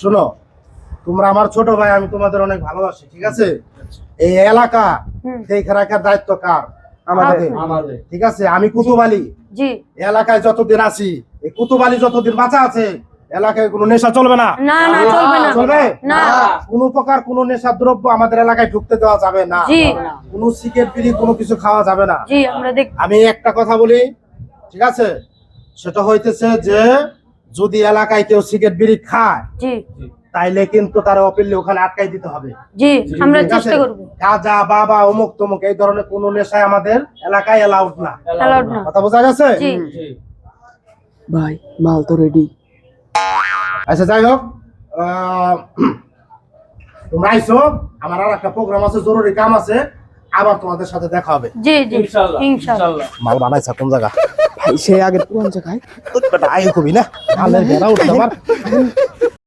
শোনো, তোমরা আমার ছোট ভাই, আমি তোমাদের অনেক ভালোবাসি, ঠিক আছে? এই এলাকা দেখে রাখার দায়িত্ব কার? আমাদের। ঠিক আছে, আমি কুতুব আলী জি এলাকায় যতদিন আছি, এই কুতুব আলী যতদিন বাঁচা আছে, এলাকায় কোনো নেশা চলবে না। না না চলবে না চলবে না কোনো প্রকার কোনো নেশা দ্রব্য আমাদের এলাকায় ঢুকতে দেওয়া যাবে না। জি কোনো সিগারেট বিড়ি কোনো কিছু খাওয়া যাবে না। জি আমরা দেখ আমি একটা কথা বলি, ঠিক আছে? সেটা হইতেছে যে যদি এলাকায় কেউ সিগারেট বিড়ি খায়, জি তাইলে কিন্তু তার অপিলে ওখানে আটকাই দিতে হবে। জি আমরা ঠিক আছে? চেষ্টা করব। গাঁজা বাবা অমুক তমুক এই ধরনের কোনো নেশায় আমাদের এলাকায় এলাউড না। অ্যালাউড না। কথা বোঝা গেছে? জি ভাই মাল তো রেডি। আচ্ছা যাই হোক, তোমরা আইসো, আমার আর একটা প্রোগ্রাম আছে, জরুরি কাম আছে, আবার তোমাদের সাথে দেখা হবে। জি জি ইনশাআল্লাহ ইনশাআল্লাহ। মাল বানাইছা কোন জায়গা? ভাই সে আগের পুরান জায়গায়। আয় কবি না, মালের বেড়া উঠছে আমার।